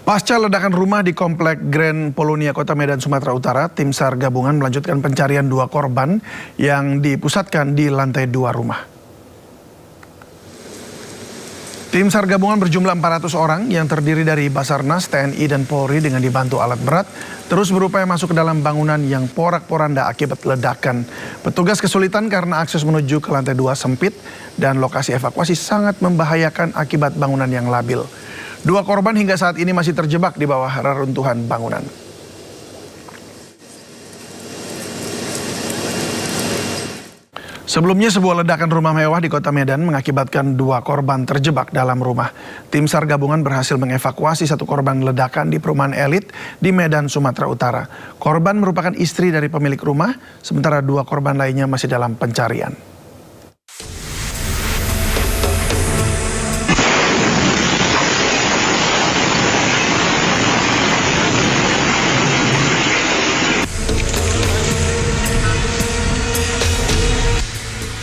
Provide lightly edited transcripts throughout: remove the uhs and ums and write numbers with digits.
Pasca ledakan rumah di Komplek Grand Polonia, Kota Medan, Sumatera Utara, tim SAR gabungan melanjutkan pencarian 2 korban yang dipusatkan di lantai 2 rumah. Tim SAR gabungan berjumlah 400 orang yang terdiri dari Basarnas, TNI, dan Polri dengan dibantu alat berat terus berupaya masuk ke dalam bangunan yang porak-poranda akibat ledakan. Petugas kesulitan karena akses menuju ke lantai 2 sempit dan lokasi evakuasi sangat membahayakan akibat bangunan yang labil. 2 korban hingga saat ini masih terjebak di bawah reruntuhan bangunan. Sebelumnya sebuah ledakan rumah mewah di Kota Medan mengakibatkan 2 korban terjebak dalam rumah. Tim SAR gabungan berhasil mengevakuasi 1 korban ledakan di perumahan elit di Medan, Sumatera Utara. Korban merupakan istri dari pemilik rumah, sementara 2 korban lainnya masih dalam pencarian.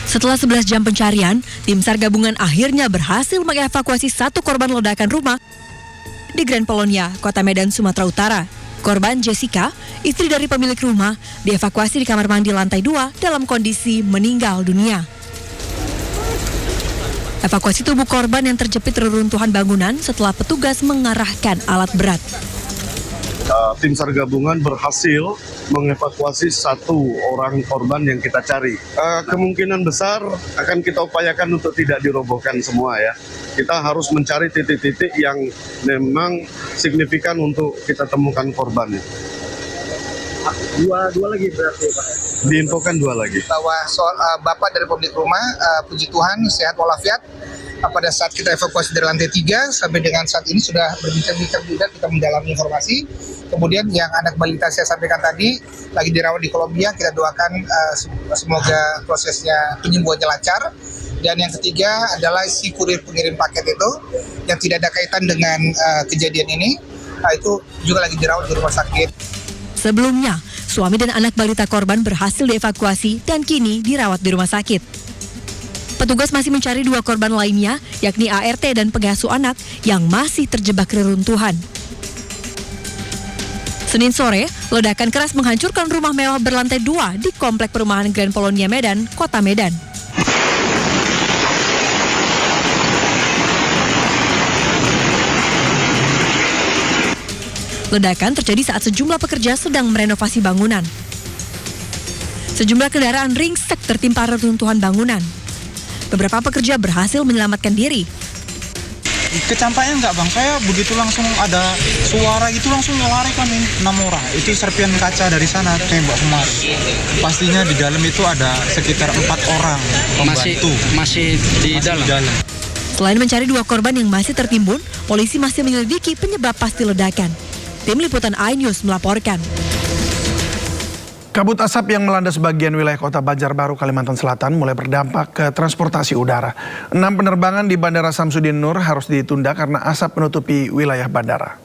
Setelah 11 jam pencarian, tim SAR gabungan akhirnya berhasil mengevakuasi 1 korban ledakan rumah di Grand Polonia, Kota Medan, Sumatera Utara. Korban Jessica, istri dari pemilik rumah, dievakuasi di kamar mandi lantai 2 dalam kondisi meninggal dunia. Evakuasi tubuh korban yang terjepit reruntuhan bangunan setelah petugas mengarahkan alat berat. Tim SAR gabungan berhasil mengevakuasi 1 orang korban yang kita cari. Kemungkinan besar akan kita upayakan untuk tidak dirobohkan semua ya. Kita harus mencari titik-titik yang memang signifikan untuk kita temukan korbannya. Dua lagi berarti Pak? Diinfokan 2 lagi. Bahwa Bapak dari pemilik rumah, puji Tuhan, sehat walafiat. Pada saat kita evakuasi dari lantai 3 sampai dengan saat ini sudah berbincang-bincang juga, kita mendalami informasi. Kemudian yang anak balita saya sampaikan tadi lagi dirawat di Kolombia, kita doakan semoga prosesnya penyembuhannya lancar. Dan yang ketiga adalah si kurir pengirim paket itu yang tidak ada kaitan dengan kejadian ini, itu juga lagi dirawat di rumah sakit. Sebelumnya, suami dan anak balita korban berhasil dievakuasi dan kini dirawat di rumah sakit. Petugas masih mencari 2 korban lainnya, yakni ART dan pengasuh anak yang masih terjebak reruntuhan. Senin sore, ledakan keras menghancurkan rumah mewah berlantai 2 di Komplek Perumahan Grand Polonia Medan, Kota Medan. Ledakan terjadi saat sejumlah pekerja sedang merenovasi bangunan. Sejumlah kendaraan ringsek tertimpa reruntuhan bangunan. Beberapa pekerja berhasil menyelamatkan diri. Kecampaknya enggak bang, saya begitu langsung ada suara gitu langsung lari kan 6 orang. Itu serpian kaca dari sana tembak kemari. Pastinya di dalam itu ada sekitar 4 orang pembantu. Masih di dalam. Selain mencari 2 korban yang masih tertimbun, polisi masih menyelidiki penyebab pasti ledakan. Tim Liputan iNews melaporkan. Kabut asap yang melanda sebagian wilayah Kota Banjarbaru, Kalimantan Selatan mulai berdampak ke transportasi udara. 6 penerbangan di Bandara Samsudin Nur harus ditunda karena asap menutupi wilayah bandara.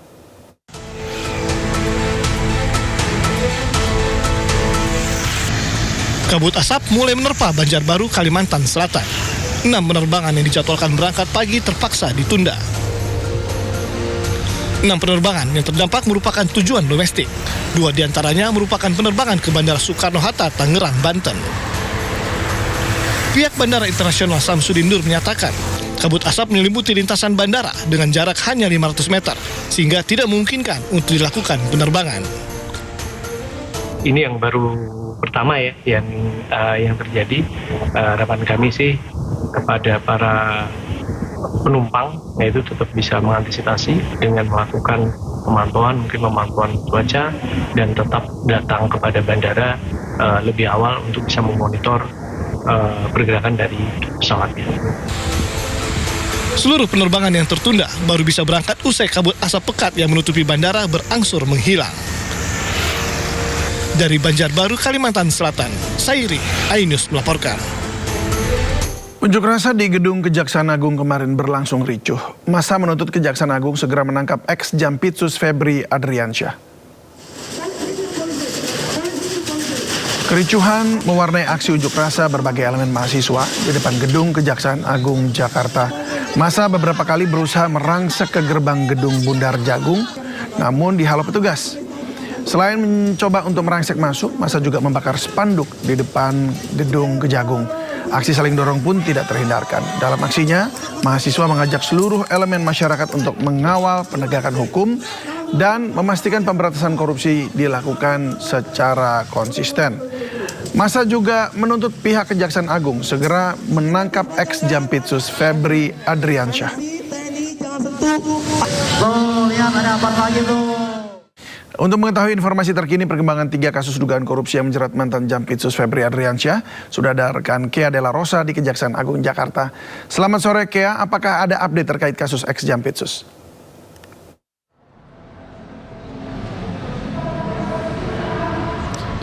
Kabut asap mulai menerpa Banjarbaru, Kalimantan Selatan. 6 penerbangan yang dijadwalkan berangkat pagi terpaksa ditunda. 6 penerbangan yang terdampak merupakan tujuan domestik. 2 diantaranya merupakan penerbangan ke Bandara Soekarno-Hatta, Tangerang, Banten. Pihak Bandara Internasional Samsudin Nur menyatakan, kabut asap menyelimuti lintasan bandara dengan jarak hanya 500 meter, sehingga tidak memungkinkan untuk dilakukan penerbangan. Ini yang baru pertama ya, yang terjadi. Harapan kami sih kepada para penumpang, yaitu tetap bisa mengantisipasi dengan melakukan pemantauan, mungkin pemantauan cuaca, dan tetap datang kepada bandara lebih awal untuk bisa memonitor pergerakan dari pesawatnya. Seluruh penerbangan yang tertunda baru bisa berangkat usai kabut asap pekat yang menutupi bandara berangsur menghilang. Dari Banjarbaru, Kalimantan Selatan, Sairi, iNews melaporkan. Unjuk rasa di gedung Kejaksaan Agung kemarin berlangsung ricuh. Massa menuntut Kejaksaan Agung segera menangkap ex-Jampitsus Febri Adriansyah. Kericuhan mewarnai aksi unjuk rasa berbagai elemen mahasiswa di depan gedung Kejaksaan Agung Jakarta. Massa beberapa kali berusaha merangsek ke gerbang gedung Bundar Jagung namun dihalau petugas. Selain mencoba untuk merangsek masuk, massa juga membakar spanduk di depan gedung Kejagung. Aksi saling dorong pun tidak terhindarkan. Dalam aksinya, mahasiswa mengajak seluruh elemen masyarakat untuk mengawal penegakan hukum dan memastikan pemberantasan korupsi dilakukan secara konsisten. Massa juga menuntut pihak Kejaksaan Agung segera menangkap ex-Jampitsus Febri Adriansyah. Untuk mengetahui informasi terkini perkembangan 3 kasus dugaan korupsi yang menjerat mantan Jampitsus Febri Adriansyah, sudah ada rekan Kea Della Rosa di Kejaksaan Agung Jakarta. Selamat sore Kea, apakah ada update terkait kasus ex-Jampitsus?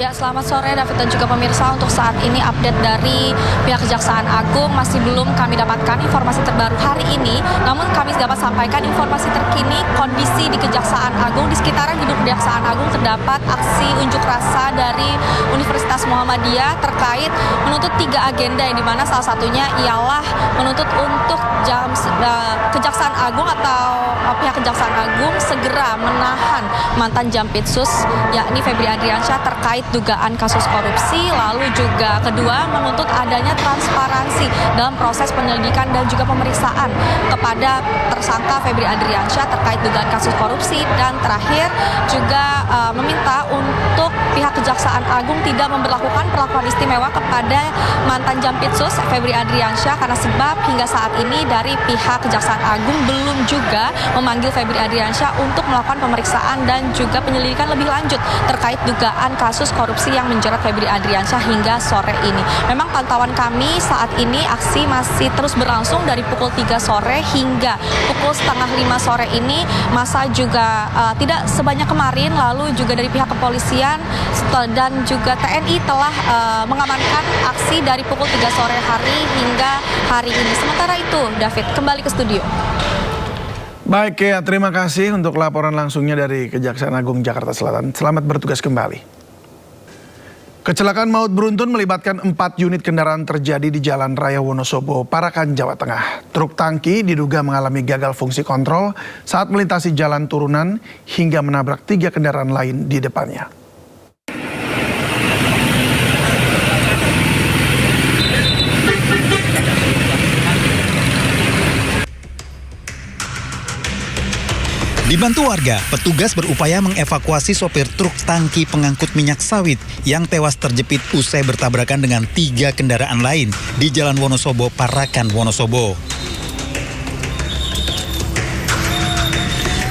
Ya, selamat sore David dan juga pemirsa. Untuk saat ini update dari pihak Kejaksaan Agung masih belum kami dapatkan informasi terbaru hari ini. Namun kami dapat sampaikan informasi terkini kondisi di Kejaksaan Agung. Di sekitaran gedung Kejaksaan Agung terdapat aksi unjuk rasa dari Universitas Muhammadiyah terkait menuntut 3 agenda yang dimana salah satunya ialah menuntut untuk Kejaksaan Agung atau pihak Kejaksaan Agung segera menahan mantan Jampitsus yakni Febri Adriansyah terkait dugaan kasus korupsi, lalu juga kedua menuntut adanya transparansi dalam proses penyelidikan dan juga pemeriksaan kepada tersangka Febri Adriansyah terkait dugaan kasus korupsi, dan terakhir juga meminta untuk pihak Kejaksaan Agung tidak memberlakukan perlakuan istimewa kepada mantan Jampitsus Febri Adriansyah karena sebab hingga saat ini dari pihak Kejaksaan Agung belum juga memanggil Febri Adriansyah untuk melakukan pemeriksaan dan juga penyelidikan lebih lanjut terkait dugaan kasus korupsi yang menjerat Febri Adriansyah hingga sore ini. Memang pantauan kami saat ini aksi masih terus berlangsung dari pukul 3 sore hingga pukul 4:30 sore ini. Massa juga tidak sebanyak kemarin, lalu juga dari pihak kepolisian dan juga TNI telah mengamankan aksi dari pukul 3 sore hari hingga hari ini. Sementara itu, David, kembali ke studio. Baik ya, terima kasih untuk laporan langsungnya dari Kejaksaan Agung Jakarta Selatan. Selamat bertugas kembali. Kecelakaan maut beruntun melibatkan 4 unit kendaraan terjadi di Jalan Raya Wonosobo, Parakan, Jawa Tengah. Truk tangki diduga mengalami gagal fungsi kontrol saat melintasi jalan turunan hingga menabrak 3 kendaraan lain di depannya. Dibantu warga, petugas berupaya mengevakuasi sopir truk tangki pengangkut minyak sawit yang tewas terjepit usai bertabrakan dengan 3 kendaraan lain di Jalan Wonosobo, Parakan, Wonosobo.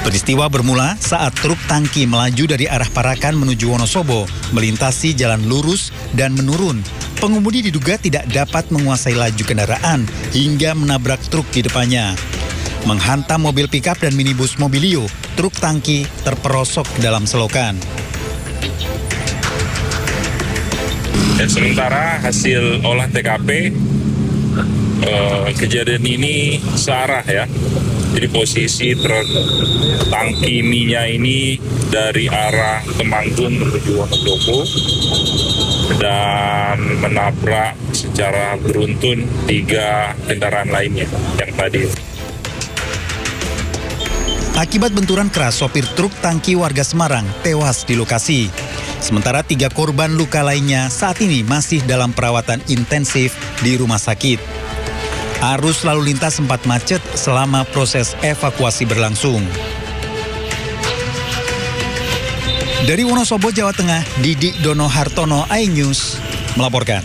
Peristiwa bermula saat truk tangki melaju dari arah Parakan menuju Wonosobo, melintasi jalan lurus dan menurun. Pengemudi diduga tidak dapat menguasai laju kendaraan hingga menabrak truk di depannya. Menghantam mobil pikap dan minibus Mobilio, truk tangki terperosok ke dalam selokan. Dan sementara hasil olah TKP, kejadian ini searah ya. Jadi posisi truk tangki minyak ini dari arah Temanggung menuju Wonosobo dan menabrak secara beruntun 3 kendaraan lainnya yang tadi. Akibat benturan keras, sopir truk tangki warga Semarang tewas di lokasi. Sementara 3 korban luka lainnya saat ini masih dalam perawatan intensif di rumah sakit. Arus lalu lintas sempat macet selama proses evakuasi berlangsung. Dari Wonosobo, Jawa Tengah, Didik Dono Hartono, iNews melaporkan.